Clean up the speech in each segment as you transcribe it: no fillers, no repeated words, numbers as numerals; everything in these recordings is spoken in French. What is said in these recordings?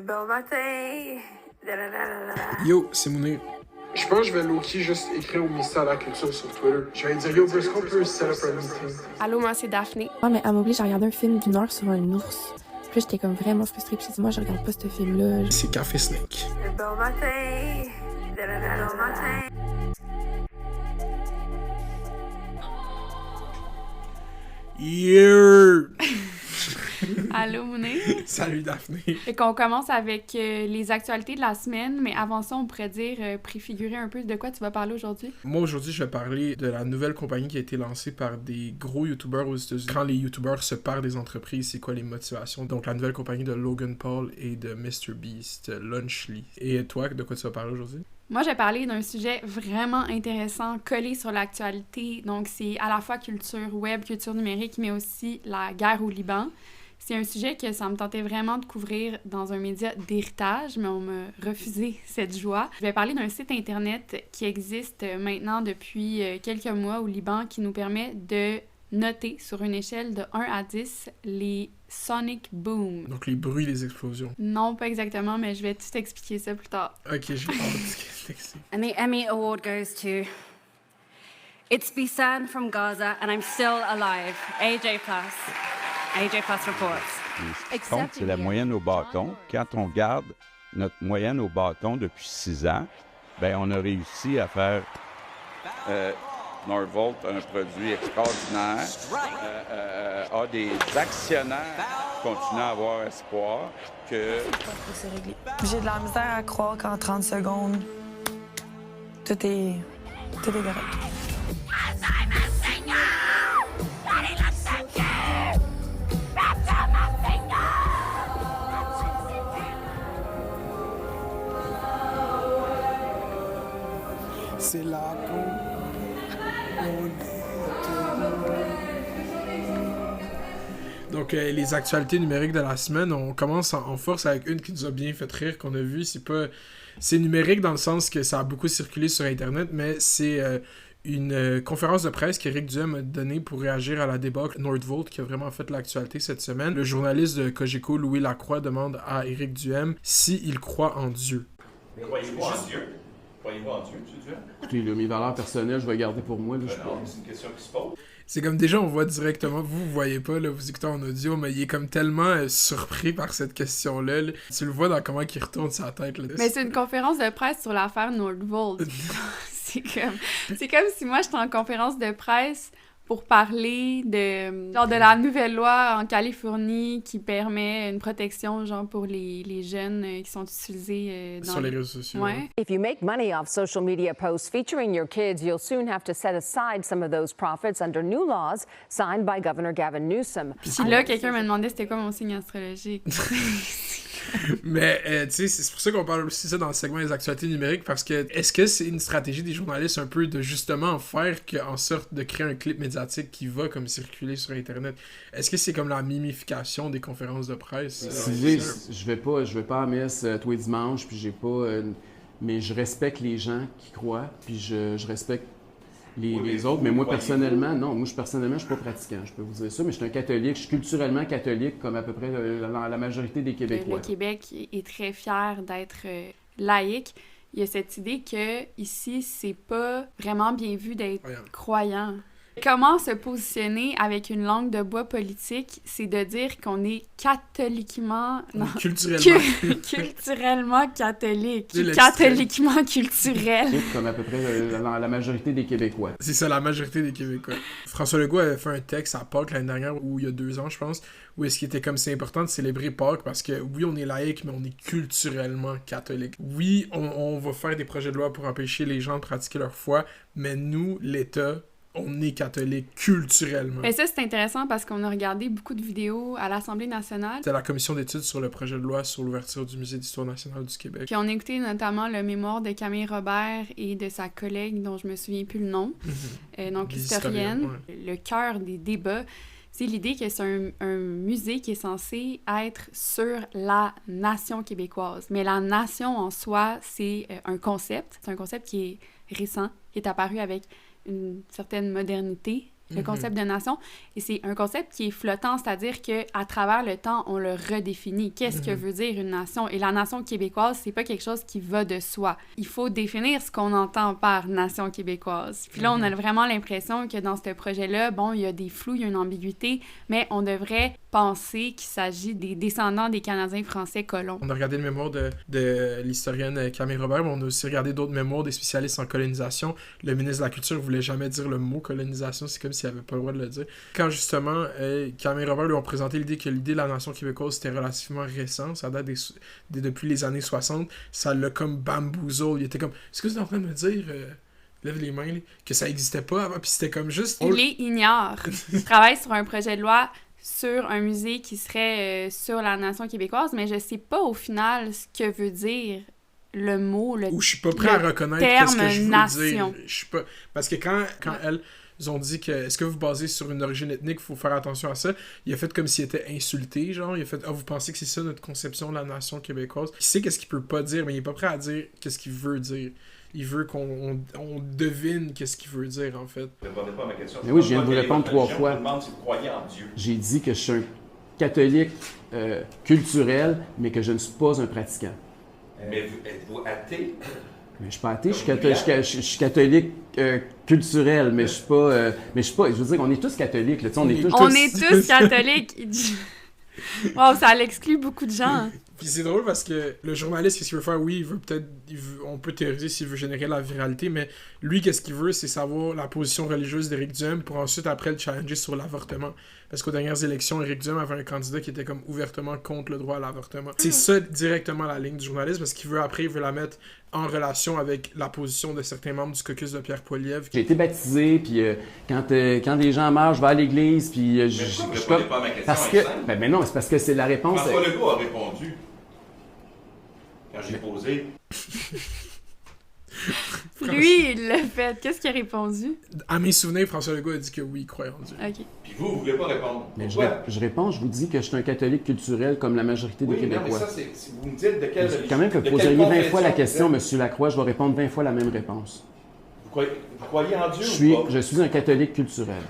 Bon matin. Yo, c'est Mounir. Je pense que je vais low-key juste écrire au ministère de la Culture sur Twitter. Je vais dire, yo, est-ce qu'on peut set up un meeting? Allô, moi, c'est Daphné. Ouais, mais elle m'oblige à regarder un film d'une heure sur un ours. Puis là, j'étais comme vraiment frustrée. Puis j'ai dit, moi, je regarde pas ce film-là. C'est Café Snake. Bon matin. Bon matin. Yeah! Allô, Mounir. Salut Daphné. Fait qu'on commence avec les actualités de la semaine, mais avant ça, on pourrait dire, préfigurer un peu de quoi tu vas parler aujourd'hui. Moi, aujourd'hui, je vais parler de la nouvelle compagnie qui a été lancée par des gros YouTubers aux États-Unis. Quand les YouTubers se partent des entreprises, c'est quoi les motivations? Donc, la nouvelle compagnie de Logan Paul et de MrBeast, Lunchly. Et toi, de quoi tu vas parler aujourd'hui? Moi, j'ai parlé d'un sujet vraiment intéressant, collé sur l'actualité. Donc, c'est à la fois culture web, culture numérique, mais aussi la guerre au Liban. C'est un sujet que ça me tentait vraiment de couvrir dans un média d'héritage, mais on m'a refusé cette joie. Je vais parler d'un site Internet qui existe maintenant depuis quelques mois au Liban qui nous permet de noter sur une échelle de 1 à 10 les sonic boom. Donc, les bruits des explosions. Non, pas exactement, mais je vais tout expliquer ça plus tard. Ok, je vais t'expliquer. And the Emmy Award goes to It's Bisan from Gaza and I'm still alive. AJ Plus. AJ Plus reports. Ce qui compte, c'est la moyenne au bâton. Quand on garde notre moyenne au bâton depuis 6 ans, ben on a réussi à faire Norvolt, un produit extraordinaire, a des actionnaires qui continuent à avoir espoir que... C'est réglé. J'ai de la misère à croire qu'en 30 secondes, tout est correct. C'est là Donc, les actualités numériques de la semaine, on commence en force avec une qui nous a bien fait rire, qu'on a vu. C'est numérique dans le sens que ça a beaucoup circulé sur Internet, mais c'est une conférence de presse qu'Éric Duhem a donnée pour réagir à la débâcle Nordvolt qui a vraiment fait l'actualité cette semaine. Le journaliste de Cogeco, Louis Lacroix, demande à Éric Duhem s'il croit en Dieu. Croyez-vous en Dieu? Croyez-vous en Dieu, M. Duhem? Écoutez, là, mes valeurs personnelles, je vais garder pour moi. Là, Non, c'est une question qui se pose. C'est comme déjà, on voit directement, vous voyez pas, là, vous écoutez en audio, mais il est comme tellement surpris par cette question-là. Là. Tu le vois dans comment il retourne sa tête. Là. Mais c'est une conférence de presse sur l'affaire Nordvolt. c'est comme si moi, j'étais en conférence de presse pour parler de la nouvelle loi en Californie qui permet une protection pour les jeunes qui sont utilisés sur les réseaux sociaux. Ouais. If you make money off social media posts featuring your kids, you'll soon have to set aside some of those profits under new laws signed by Governor Gavin Newsom. Puis là, quelqu'un me demandait c'était quoi mon signe astrologique. Mais, tu sais, c'est pour ça qu'on parle aussi ça dans le segment des actualités numériques, parce que est-ce que c'est une stratégie des journalistes un peu de justement faire en sorte de créer un clip médiatique qui va comme circuler sur Internet? Est-ce que c'est comme la mimification des conférences de presse? Je vais pas à messe tous les dimanches, puis j'ai pas... mais je respecte les gens qui croient, puis je respecte les autres, mais moi personnellement, non. Moi, je suis pas pratiquant, je peux vous dire ça, mais je suis un catholique, je suis culturellement catholique, comme à peu près la majorité des Québécois. Le Québec est très fier d'être laïque. Il y a cette idée que ici, c'est pas vraiment bien vu d'être croyant. Comment se positionner avec une langue de bois politique, c'est de dire qu'on est catholiquement... Non, culturellement catholique. Catholiquement culturel. Comme à peu près la majorité des Québécois. C'est ça, la majorité des Québécois. François Legault avait fait un texte à Pâques l'année dernière, ou il y a 2 ans, je pense, où est-ce qu'il était comme c'est important de célébrer Pâques parce que oui, on est laïque, mais on est culturellement catholique. Oui, on va faire des projets de loi pour empêcher les gens de pratiquer leur foi, mais nous, l'État... on est catholique culturellement. Mais ça, c'est intéressant parce qu'on a regardé beaucoup de vidéos à l'Assemblée nationale. C'était la commission d'études sur le projet de loi sur l'ouverture du Musée d'histoire nationale du Québec. Puis on a écouté notamment le mémoire de Camille Robert et de sa collègue dont je me souviens plus le nom, donc l'historienne. Ouais. Le cœur des débats, c'est l'idée que c'est un musée qui est censé être sur la nation québécoise. Mais la nation en soi, c'est un concept. C'est un concept qui est récent, qui est apparu avec une certaine modernité le concept de nation. Et c'est un concept qui est flottant, c'est-à-dire qu'à travers le temps, on le redéfinit. Qu'est-ce que veut dire une nation? Et la nation québécoise, c'est pas quelque chose qui va de soi. Il faut définir ce qu'on entend par nation québécoise. Puis là, on a vraiment l'impression que dans ce projet-là, bon, il y a des flous, il y a une ambiguïté, mais on devrait penser qu'il s'agit des descendants des Canadiens français colons. On a regardé le mémoire de l'historienne Camille Robert, mais on a aussi regardé d'autres mémoires des spécialistes en colonisation. Le ministre de la Culture voulait jamais dire le mot colonisation, c'est comme s'il n'avait pas le droit de le dire. Quand justement, Camille Robert lui ont présenté l'idée que l'idée de la nation québécoise c'était relativement récent, ça date depuis les années 60, ça l'a comme bamboozle. Il était comme, est-ce que vous êtes en train de me dire... lève les mains, là, que ça existait pas avant, puis c'était comme juste... Il les ignore. Il travaille sur un projet de loi sur un musée qui serait sur la nation québécoise, mais je sais pas au final ce que veut dire le mot, le terme nation. Ou je suis pas prêt à reconnaître ce que je veux dire. Je suis pas... Parce que quand elles ont dit que est-ce que vous basez sur une origine ethnique, faut faire attention à ça, il a fait comme s'il était insulté, genre, il a fait « Ah, vous pensez que c'est ça notre conception de la nation québécoise? » Il sait qu'est-ce qu'il peut pas dire, mais il est pas prêt à dire qu'est-ce qu'il veut dire. Il veut qu'on devine qu'est-ce qu'il veut dire, en fait. Ne répondez pas à ma question. Mais oui, je viens de vous répondre 3 fois. Je vous demande si vous croyez en Dieu. J'ai dit que je suis un catholique culturel, mais que je ne suis pas un pratiquant. Mais êtes-vous athée? Mais je suis pas athée, je suis catholique culturel, mais je suis pas... je veux dire, on est tous catholiques, là, on est tous catholiques! Wow, ça l'exclut beaucoup de gens. Puis c'est drôle parce que le journaliste, qu'est-ce qu'il veut faire? Oui, on peut théoriser s'il veut générer la viralité, mais lui, qu'est-ce qu'il veut? C'est savoir la position religieuse d'Éric Duhem pour ensuite, après, le challenger sur l'avortement. Parce qu'aux dernières élections, Éric Duhem avait un candidat qui était comme ouvertement contre le droit à l'avortement. C'est ça directement la ligne du journaliste, parce qu'il veut après, il veut la mettre en relation avec la position de certains membres du caucus de Pierre Poilievre. J'ai été baptisé, puis quand les gens meurent, je vais à l'église, puis mais je ne pas à ma question. Parce que... Ben non, c'est parce que c'est la réponse... François Legault a répondu. Quand j'ai posé... Lui, il l'a fait. Qu'est-ce qu'il a répondu? À mes souvenirs, François Legault a dit que oui, il croyait en Dieu. OK. Puis vous voulez pas répondre. Mais je réponds, je vous dis que je suis un catholique culturel comme la majorité des Québécois. Non, mais ça, vous me dites de quelle religion. Quand même que vous poseriez 20 fois la question, M. Lacroix, je vais répondre 20 fois la même réponse. Vous croyez en Dieu ou pas? Je suis un catholique culturel.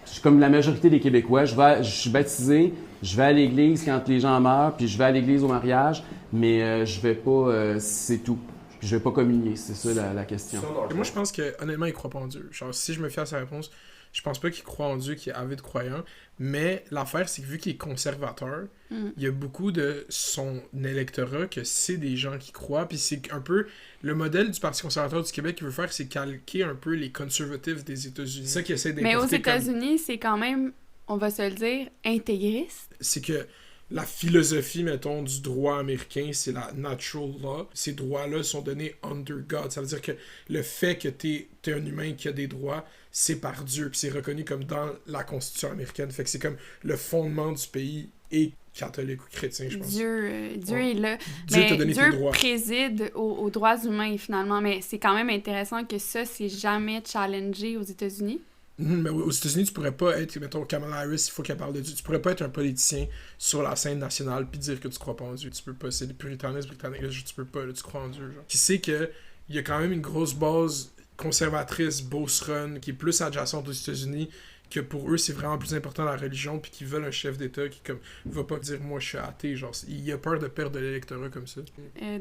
Je suis comme la majorité des Québécois. Je suis baptisé, je vais à l'église quand les gens meurent, puis je vais à l'église au mariage, mais je vais pas... c'est tout. Puis je vais pas communier, c'est ça la question. Moi, je pense que honnêtement, il croit pas en Dieu. Genre, si je me fie à sa réponse, je pense pas qu'il croit en Dieu, qu'il est avide croyant. Mais l'affaire, c'est que vu qu'il est conservateur, il y a beaucoup de son électorat que c'est des gens qui croient. Puis c'est un peu le modèle du Parti conservateur du Québec qu'il veut faire, c'est calquer un peu les conservatifs des États-Unis. C'est ça qu'il essaie d'importer. Mais aux États-Unis, c'est quand même, on va se le dire, intégriste. C'est que la philosophie, mettons, du droit américain, c'est la natural law. Ces droits-là sont donnés under God. Ça veut dire que le fait que t'es un humain qui a des droits, c'est par Dieu. Puis c'est reconnu comme dans la Constitution américaine. Fait que c'est comme le fondement du pays et catholique ou chrétien, je pense. Dieu est là. Dieu t'a donné tes droits. Dieu préside aux droits humains, finalement. Mais c'est quand même intéressant que ça, c'est jamais challengé aux États-Unis. Mais aux États-Unis, tu pourrais pas être, mettons, Kamala Harris, il faut qu'elle parle de Dieu. Tu pourrais pas être un politicien sur la scène nationale puis dire que tu crois pas en Dieu. Tu peux pas. C'est le puritanisme britannique. Là, tu peux pas. Là, tu crois en Dieu. Genre. Qui sait que il y a quand même une grosse base conservatrice, Boss Run, qui est plus adjacente aux États-Unis, que pour eux, c'est vraiment plus important la religion, puis qu'ils veulent un chef d'État qui comme va pas dire « moi, je suis athée », genre, il a peur de perdre de l'électorat comme ça.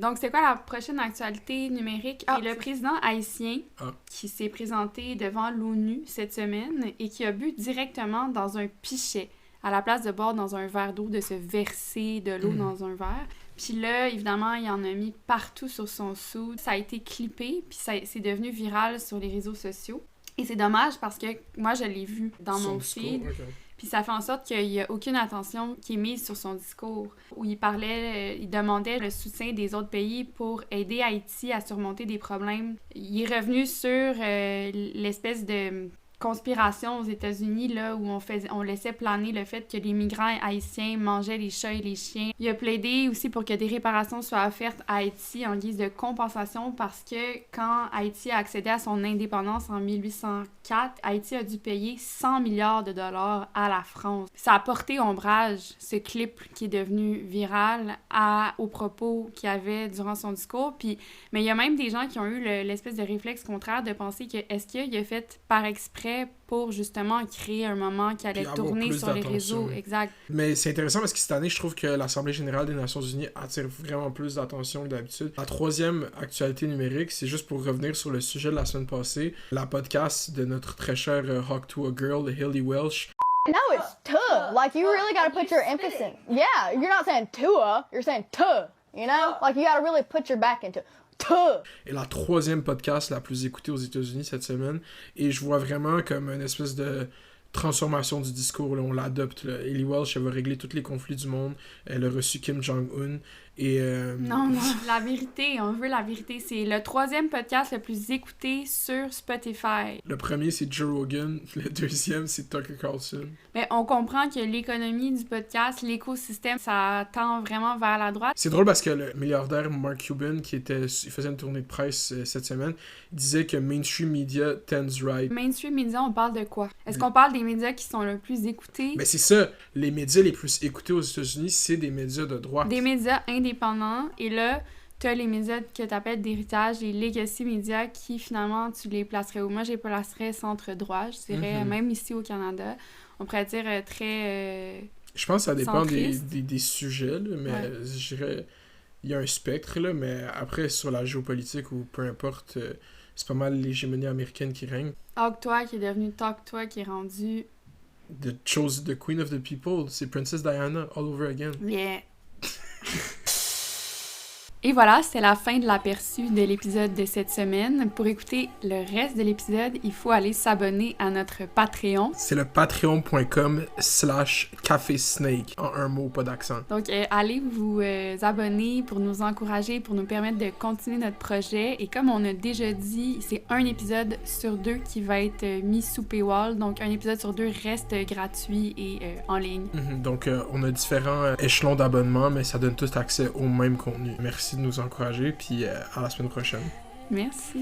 Donc, c'est quoi la prochaine actualité numérique? Le président haïtien qui s'est présenté devant l'ONU cette semaine et qui a bu directement dans un pichet, à la place de boire dans un verre d'eau, de se verser de l'eau dans un verre. Puis là, évidemment, il en a mis partout sur son sou. Ça a été clippé, puis c'est devenu viral sur les réseaux sociaux. Et c'est dommage parce que moi, je l'ai vu dans mon feed. Puis ça fait en sorte qu'il n'y a aucune attention qui est mise sur son discours. Où il demandait le soutien des autres pays pour aider Haïti à surmonter des problèmes. Il est revenu sur l'espèce de conspiration aux États-Unis là où on laissait planer le fait que les migrants haïtiens mangeaient les chats et les chiens. Il a plaidé aussi pour que des réparations soient offertes à Haïti en guise de compensation parce que quand Haïti a accédé à son indépendance en 1804, Haïti a dû payer 100 milliards de dollars à la France. Ça a porté ombrage, ce clip qui est devenu viral, aux propos qu'il avait durant son discours. Mais il y a même des gens qui ont eu l'espèce de réflexe contraire de penser que est-ce qu'il a fait par exprès prêt pour justement créer un moment qui allait Puis avoir tourner plus sur les d'attention. réseaux. Exact. Mais c'est intéressant parce que cette année, je trouve que l'Assemblée générale des Nations unies attire vraiment plus d'attention que d'habitude. La troisième actualité numérique, c'est juste pour revenir sur le sujet de la semaine passée, la podcast de notre très cher Hawk to a Girl, de Hilly Welsh. No, it's tuh. Like, you really got to put your emphasis in. Yeah, you're not saying tua, you're saying tuh. You know? Like, you got to really put your back into tuh. Et la troisième podcast la plus écoutée aux États-Unis cette semaine. Et je vois vraiment comme une espèce de transformation du discours. Là, on l'adopte. Là. Hilly Welsh, elle va régler tous les conflits du monde. Elle a reçu Kim Jong-un. Et Non, la vérité, on veut la vérité. C'est le troisième podcast le plus écouté sur Spotify. Le premier, c'est Joe Rogan. Le deuxième, c'est Tucker Carlson. Mais on comprend que l'économie du podcast, l'écosystème, ça tend vraiment vers la droite. C'est drôle parce que le milliardaire Mark Cuban, il faisait une tournée de presse cette semaine, il disait que mainstream media tends right. Mainstream media, on parle de quoi? Est-ce qu'on parle des médias qui sont le plus écoutés? Mais c'est ça, les médias les plus écoutés aux États-Unis, c'est des médias de droite. Des médias indépendants. Et là, t'as les médias que t'appelles d'héritage, les legacy médias qui, finalement, tu les placerais où? Moi, je les placerais centre-droit, je dirais, même ici au Canada. On pourrait dire très... je pense que ça dépend centriste. des sujets, là, mais je dirais... Il y a un spectre, là, mais après, sur la géopolitique ou peu importe, c'est pas mal l'hégémonie américaine qui règne. Talk Toi qui est devenu Talk Toi qui est rendu... The Queen of the People, c'est Princess Diana all over again. Yeah. Et voilà, c'est la fin de l'aperçu de l'épisode de cette semaine. Pour écouter le reste de l'épisode, il faut aller s'abonner à notre Patreon. C'est le patreon.com/cafésnake, en un mot, pas d'accent. Donc, allez vous abonner pour nous encourager, pour nous permettre de continuer notre projet. Et comme on a déjà dit, c'est un épisode sur 2 qui va être mis sous paywall. Donc, un épisode sur 2 reste gratuit et en ligne. Donc, on a différents échelons d'abonnement, mais ça donne tous accès au même contenu. Merci de nous encourager, puis à la semaine prochaine. Merci.